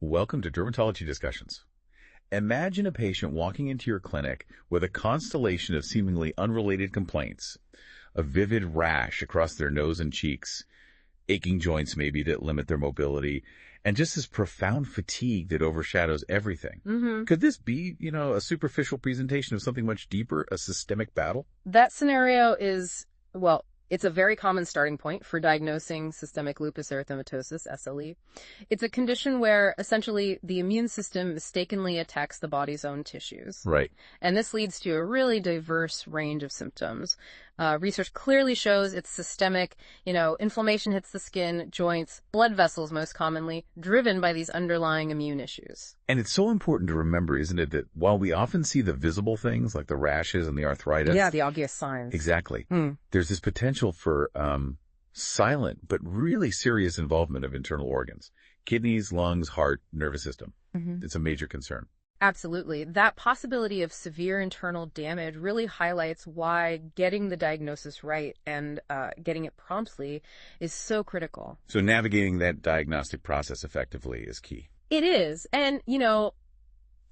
Welcome to Dermatology Discussions. Imagine a patient walking into your clinic with a constellation of seemingly unrelated complaints, a vivid rash across their nose and cheeks, aching joints maybe that limit their mobility, and just this profound fatigue that overshadows everything. Could this be, a superficial presentation of something much deeper, a systemic battle? That scenario is, it's a very common starting point for diagnosing systemic lupus erythematosus, SLE. It's a condition where essentially the immune system mistakenly attacks the body's own tissues. Right. And this leads to a really diverse range of symptoms. Research clearly shows it's systemic. Inflammation hits the skin, joints, blood vessels most commonly, driven by these underlying immune issues. And it's so important to remember, isn't it, that while we often see the visible things like the rashes and the arthritis. Yeah, the obvious signs. Exactly. There's this potential for silent but really serious involvement of internal organs. Kidneys, lungs, heart, nervous system. It's a major concern. Absolutely. That possibility of severe internal damage really highlights why getting the diagnosis right and getting it promptly is so critical. So navigating that diagnostic process effectively is key. It is. And,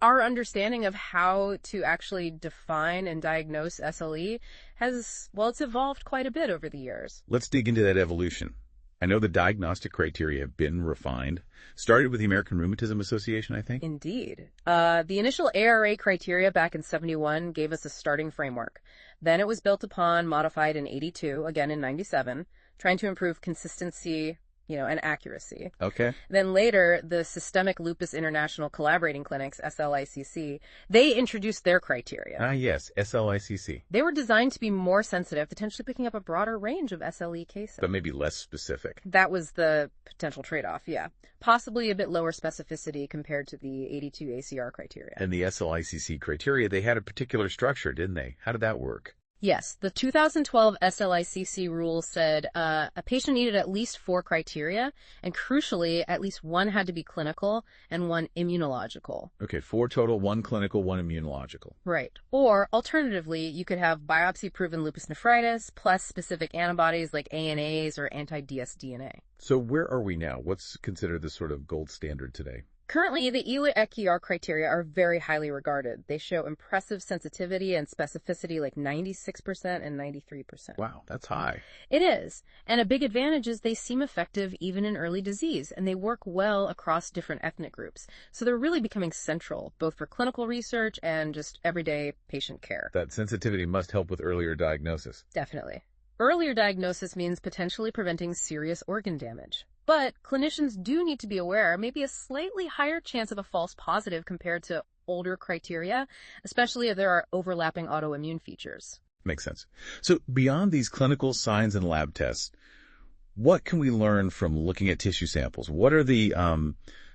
our understanding of how to actually define and diagnose SLE it's evolved quite a bit over the years. Let's dig into that evolution. I know the diagnostic criteria have been refined. Started with the American Rheumatism Association, I think. Indeed. The initial ARA criteria back in 71 gave us a starting framework. Then it was built upon, modified in 82, again in 97, trying to improve consistency, and accuracy. Okay. Then later, the Systemic Lupus International Collaborating Clinics, SLICC, they introduced their criteria. Ah, yes, SLICC. They were designed to be more sensitive, potentially picking up a broader range of SLE cases. But maybe less specific. That was the potential trade-off, yeah. Possibly a bit lower specificity compared to the 82 ACR criteria. And the SLICC criteria, they had a particular structure, didn't they? How did that work? Yes, the 2012 SLICC rule said a patient needed at least 4 criteria, and crucially, at least 1 had to be clinical and 1 immunological. Okay, 4 total, 1 clinical, 1 immunological. Right. Or, alternatively, you could have biopsy-proven lupus nephritis plus specific antibodies like ANAs or anti-dsDNA. So where are we now? What's considered the sort of gold standard today? Currently, the ELA-EQR criteria are very highly regarded. They show impressive sensitivity and specificity like 96% and 93%. Wow, that's high. It is. And a big advantage is they seem effective even in early disease, and they work well across different ethnic groups. So they're really becoming central, both for clinical research and just everyday patient care. That sensitivity must help with earlier diagnosis. Definitely. Earlier diagnosis means potentially preventing serious organ damage. But clinicians do need to be aware maybe a slightly higher chance of a false positive compared to older criteria, especially if there are overlapping autoimmune features. Makes sense. So beyond these clinical signs and lab tests, what can we learn from looking at tissue samples? What are the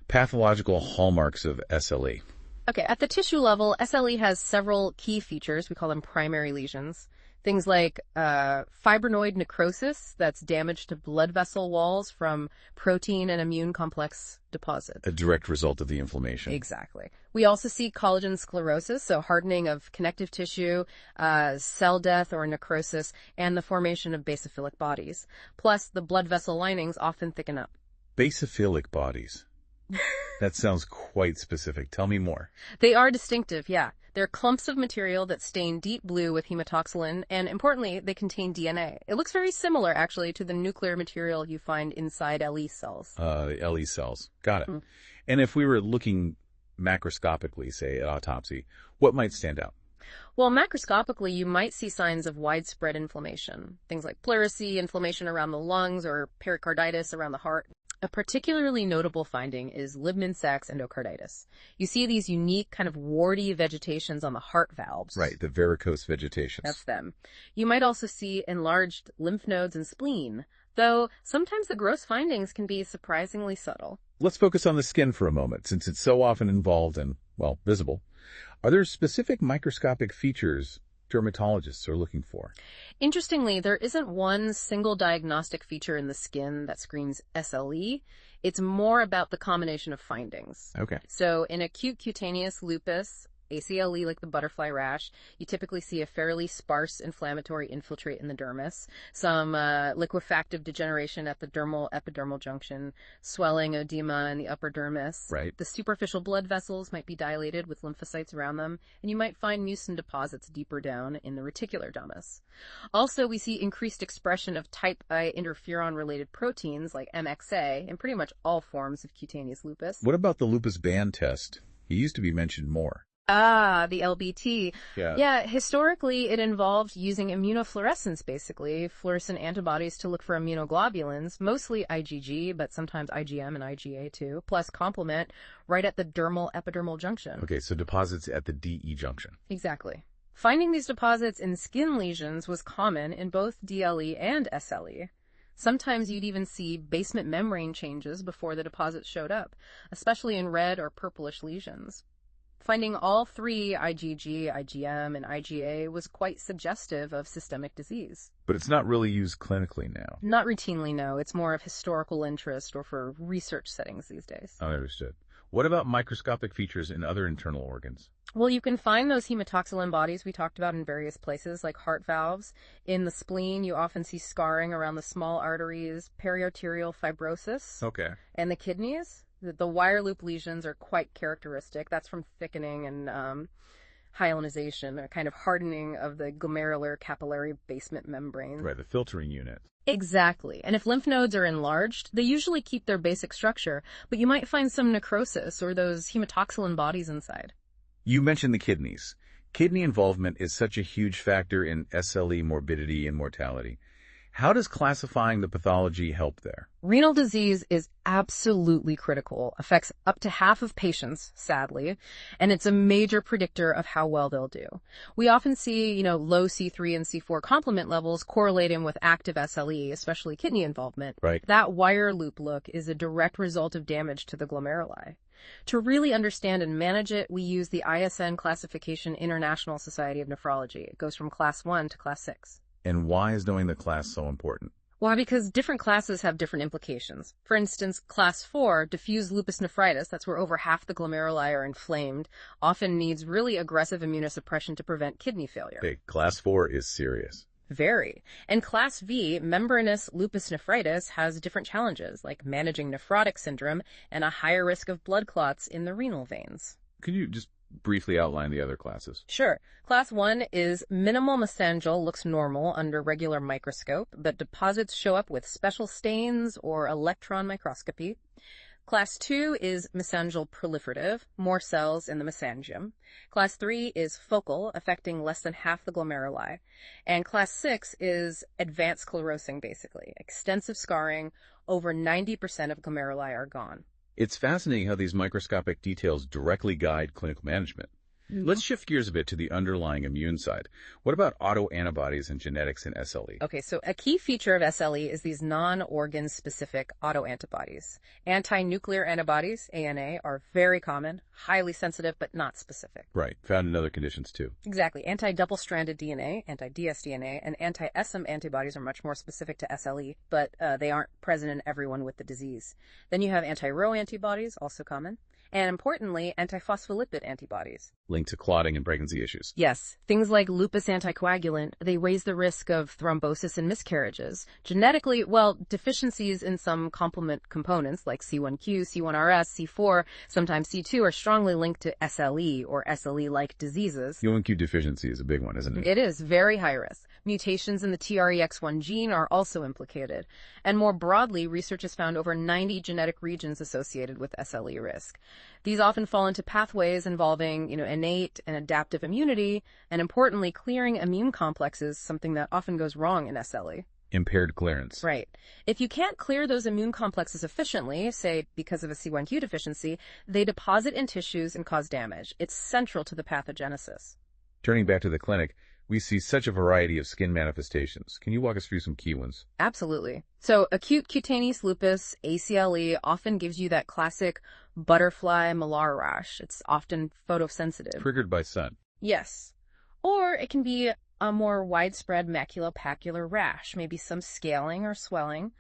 pathological hallmarks of SLE? Okay, at the tissue level, SLE has several key features. We call them primary lesions. Things like fibrinoid necrosis, that's damage to blood vessel walls from protein and immune complex deposits. A direct result of the inflammation. Exactly. We also see collagen sclerosis, so hardening of connective tissue, cell death or necrosis, and the formation of basophilic bodies. Plus, the blood vessel linings often thicken up. Basophilic bodies. That sounds quite specific. Tell me more. They are distinctive, yeah. They're clumps of material that stain deep blue with hematoxylin, and importantly, they contain DNA. It looks very similar, actually, to the nuclear material you find inside LE cells. The LE cells. Got it. And if we were looking macroscopically, say, at autopsy, what might stand out? Well, macroscopically, you might see signs of widespread inflammation. Things like pleurisy, inflammation around the lungs, or pericarditis around the heart. A particularly notable finding is Liebman-Sachs endocarditis. You see these unique kind of warty vegetations on the heart valves. Right, the varicose vegetations. That's them. You might also see enlarged lymph nodes and spleen, though sometimes the gross findings can be surprisingly subtle. Let's focus on the skin for a moment, since it's so often involved and, visible. Are there specific microscopic features dermatologists are looking for? Interestingly, there isn't one single diagnostic feature in the skin that screams SLE. It's more about the combination of findings. Okay. So in acute cutaneous lupus, ACLE, like the butterfly rash, you typically see a fairly sparse inflammatory infiltrate in the dermis, some liquefactive degeneration at the dermal-epidermal junction, swelling, edema in the upper dermis. Right. The superficial blood vessels might be dilated with lymphocytes around them, and you might find mucin deposits deeper down in the reticular dermis. Also, we see increased expression of type I interferon-related proteins like MXA in pretty much all forms of cutaneous lupus. What about the lupus band test? He used to be mentioned more. Ah, the LBT. Yeah. Yeah, historically it involved using immunofluorescence, basically, fluorescent antibodies to look for immunoglobulins, mostly IgG, but sometimes IgM and IgA too, plus complement right at the dermal-epidermal junction. Okay, so deposits at the DE junction. Exactly. Finding these deposits in skin lesions was common in both DLE and SLE. Sometimes you'd even see basement membrane changes before the deposits showed up, especially in red or purplish lesions. Finding all three, IgG, IgM, and IgA, was quite suggestive of systemic disease. But it's not really used clinically now. Not routinely, no. It's more of historical interest or for research settings these days. Understood. What about microscopic features in other internal organs? Well, you can find those hematoxylin bodies we talked about in various places, like heart valves. In the spleen, you often see scarring around the small arteries, periarterial fibrosis. Okay. And the kidneys. The wire loop lesions are quite characteristic. That's from thickening and hyalinization, a kind of hardening of the glomerular capillary basement membrane. Right, the filtering unit. Exactly. And if lymph nodes are enlarged, they usually keep their basic structure, but you might find some necrosis or those hematoxylin bodies inside. You mentioned the kidneys. Kidney involvement is such a huge factor in SLE morbidity and mortality. How does classifying the pathology help there? Renal disease is absolutely critical, affects up to half of patients, sadly, and it's a major predictor of how well they'll do. We often see, low C3 and C4 complement levels correlating with active SLE, especially kidney involvement. Right. That wire loop look is a direct result of damage to the glomeruli. To really understand and manage it, we use the ISN classification International Society of Nephrology. It goes from class 1 to class 6. And why is knowing the class so important? Why? Because different classes have different implications. For instance, class 4, diffuse lupus nephritis, that's where over half the glomeruli are inflamed, often needs really aggressive immunosuppression to prevent kidney failure. Okay, class 4 is serious. Very. And class V, membranous lupus nephritis, has different challenges, like managing nephrotic syndrome and a higher risk of blood clots in the renal veins. Could you just briefly outline the other classes? Sure. Class 1 is minimal mesangial, looks normal under regular microscope, but deposits show up with special stains or electron microscopy. Class 2 is mesangial proliferative, more cells in the mesangium. Class 3 is focal, affecting less than half the glomeruli. And Class 6 is advanced sclerosing, basically. Extensive scarring, over 90% of glomeruli are gone. It's fascinating how these microscopic details directly guide clinical management. Let's shift gears a bit to the underlying immune side. What about autoantibodies and genetics in SLE? Okay, so a key feature of SLE is these non-organ specific autoantibodies. Anti-nuclear antibodies, ANA, are very common, highly sensitive, but not specific. Right, found in other conditions too. Exactly. Anti-double-stranded DNA, anti-dsDNA, and anti-SM antibodies are much more specific to SLE, but they aren't present in everyone with the disease. Then you have anti-Rho antibodies, also common. And importantly, antiphospholipid antibodies. Linked to clotting and pregnancy issues. Yes, things like lupus anticoagulant, they raise the risk of thrombosis and miscarriages. Genetically, deficiencies in some complement components like C1q, C1rs, C4, sometimes C2 are strongly linked to SLE or SLE-like diseases. C1q deficiency is a big one, isn't it? It is very high risk. Mutations in the TREX1 gene are also implicated. And more broadly, research has found over 90 genetic regions associated with SLE risk. These often fall into pathways involving, innate and adaptive immunity, and importantly, clearing immune complexes, something that often goes wrong in SLE. Impaired clearance. Right. If you can't clear those immune complexes efficiently, say because of a C1q deficiency, they deposit in tissues and cause damage. It's central to the pathogenesis. Turning back to the clinic, we see such a variety of skin manifestations. Can you walk us through some key ones? Absolutely. So acute cutaneous lupus, ACLE, often gives you that classic butterfly malar rash. It's often photosensitive. Triggered by sun. Yes. Or it can be a more widespread maculopapular rash, maybe some scaling or swelling,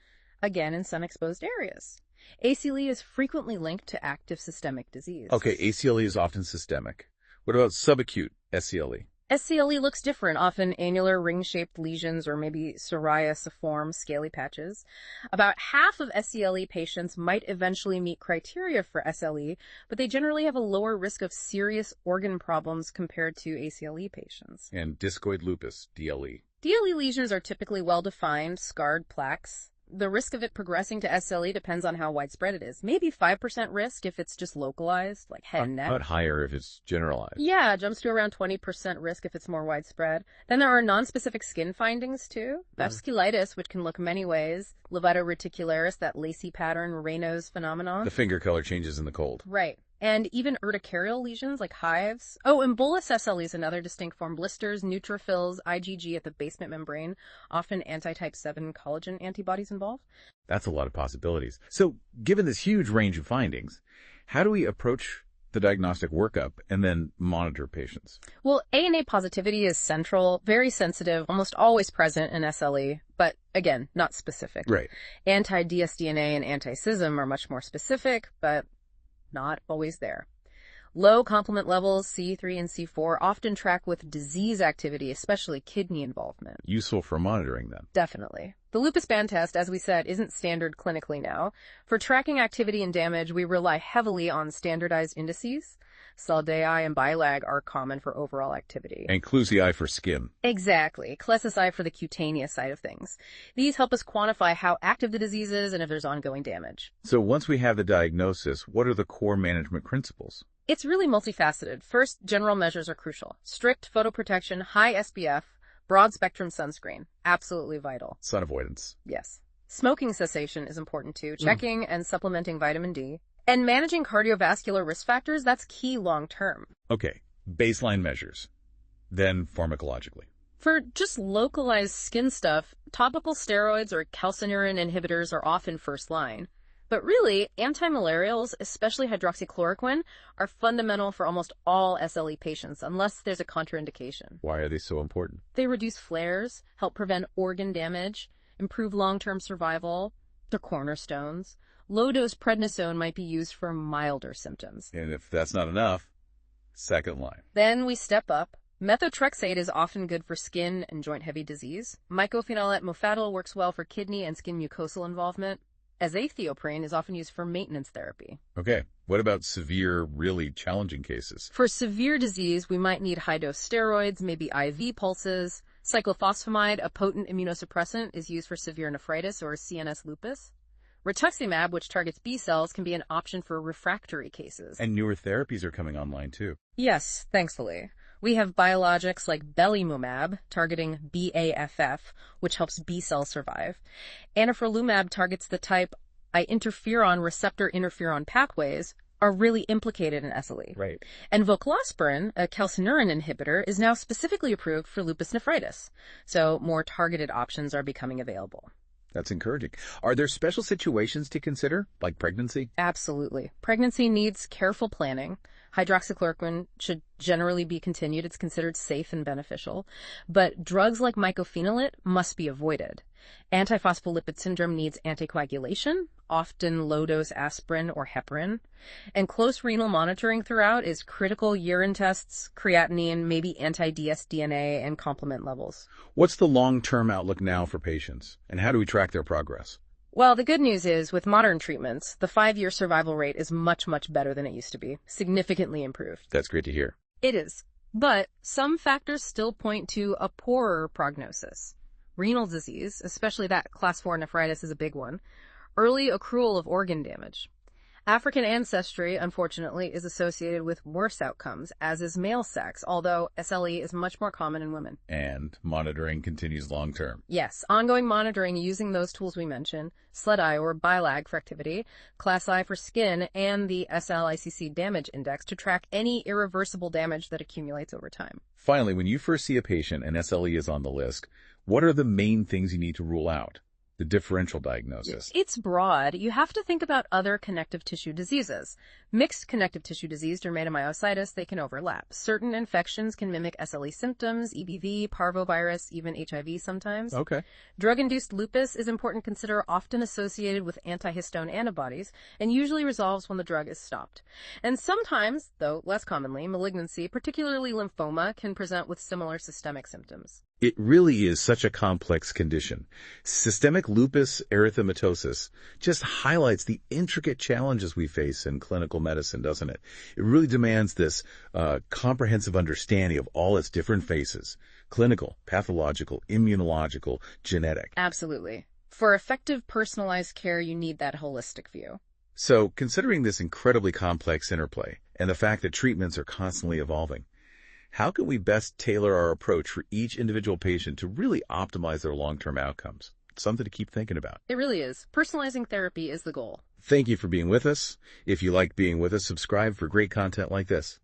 again in sun exposed areas. ACLE is frequently linked to active systemic disease. Okay, ACLE is often systemic. What about subacute SCLE? SCLE looks different, often annular ring-shaped lesions or maybe psoriasiform scaly patches. About half of SCLE patients might eventually meet criteria for SLE, but they generally have a lower risk of serious organ problems compared to ACLE patients. And discoid lupus, DLE. DLE lesions are typically well-defined, scarred plaques. The risk of it progressing to SLE depends on how widespread it is. Maybe 5% risk if it's just localized, like head and neck. But higher if it's generalized. Yeah, it jumps to around 20% risk if it's more widespread. Then there are non-specific skin findings too. Vasculitis, which can look many ways. Levato reticularis, that lacy pattern, Raynaud's phenomenon. The finger color changes in the cold. Right. And even urticarial lesions like hives. Oh, and bullous SLE is another distinct form. Blisters, neutrophils, IgG at the basement membrane, often anti-type 7 collagen antibodies involved. That's a lot of possibilities. So, given this huge range of findings, how do we approach the diagnostic workup and then monitor patients? Well, ANA positivity is central, very sensitive, almost always present in SLE, but again, not specific. Right. Anti-dsDNA and anti-CISM are much more specific, but not always there. Low complement levels, C3 and C4, often track with disease activity, especially kidney involvement. Useful for monitoring then. Definitely. The lupus band test, as we said, isn't standard clinically now. For tracking activity and damage, we rely heavily on standardized indices. SALDAI and BILAG are common for overall activity. And CLUSI for skin. Exactly. CLESSI for the cutaneous side of things. These help us quantify how active the disease is and if there's ongoing damage. So once we have the diagnosis, what are the core management principles? It's really multifaceted. First, general measures are crucial. Strict photoprotection, high SPF, broad-spectrum sunscreen. Absolutely vital. Sun avoidance. Yes. Smoking cessation is important too. Checking and supplementing vitamin D. And managing cardiovascular risk factors, that's key long-term. Okay, baseline measures. Then pharmacologically. For just localized skin stuff, topical steroids or calcineurin inhibitors are often first line. But really, antimalarials, especially hydroxychloroquine, are fundamental for almost all SLE patients, unless there's a contraindication. Why are they so important? They reduce flares, help prevent organ damage, improve long-term survival. They're cornerstones. Low-dose prednisone might be used for milder symptoms. And if that's not enough, second line. Then we step up. Methotrexate is often good for skin and joint-heavy disease. Mycophenolate mofetil works well for kidney and skin mucosal involvement. Azathioprine is often used for maintenance therapy. Okay, what about severe, really challenging cases? For severe disease, we might need high-dose steroids, maybe IV pulses. Cyclophosphamide, a potent immunosuppressant, is used for severe nephritis or CNS lupus. Rituximab, which targets B cells, can be an option for refractory cases. And newer therapies are coming online, too. Yes, thankfully. We have biologics like belimumab, targeting BAFF, which helps B cells survive. Anifrolumab targets the type I interferon receptor interferon pathways are really implicated in SLE. Right. And voclosporin, a calcineurin inhibitor, is now specifically approved for lupus nephritis. So more targeted options are becoming available. That's encouraging. Are there special situations to consider, like pregnancy? Absolutely. Pregnancy needs careful planning. Hydroxychloroquine should generally be continued. It's considered safe and beneficial. But drugs like mycophenolate must be avoided. Antiphospholipid syndrome needs anticoagulation, often low-dose aspirin or heparin. And close renal monitoring throughout is critical urine tests, creatinine, maybe anti-dsDNA, and complement levels. What's the long-term outlook now for patients, and how do we track their progress? Well, the good news is, with modern treatments, the 5-year survival rate is much, much better than it used to be, significantly improved. That's great to hear. It is. But some factors still point to a poorer prognosis. Renal disease, especially that class 4 nephritis, is a big one. Early accrual of organ damage. African ancestry, unfortunately, is associated with worse outcomes, as is male sex, although SLE is much more common in women. And monitoring continues long-term. Yes, ongoing monitoring using those tools we mentioned, SLEDI or BILAG for activity, Class I for skin, and the SLICC damage index to track any irreversible damage that accumulates over time. Finally, when you first see a patient and SLE is on the list, what are the main things you need to rule out? The differential diagnosis. It's broad. You have to think about other connective tissue diseases. Mixed connective tissue disease, dermatomyositis, they can overlap. Certain infections can mimic SLE symptoms, EBV, parvovirus, even HIV sometimes. Okay. Drug-induced lupus is important to consider, often associated with antihistone antibodies, and usually resolves when the drug is stopped. And sometimes, though less commonly, malignancy, particularly lymphoma, can present with similar systemic symptoms. It really is such a complex condition. Systemic lupus erythematosus just highlights the intricate challenges we face in clinical medicine, doesn't it? It really demands this comprehensive understanding of all its different phases: clinical, pathological, immunological, genetic. Absolutely. For effective personalized care, you need that holistic view. So, considering this incredibly complex interplay and the fact that treatments are constantly evolving, how can we best tailor our approach for each individual patient to really optimize their long-term outcomes? It's something to keep thinking about. It really is. Personalizing therapy is the goal. Thank you for being with us. If you like being with us, subscribe for great content like this.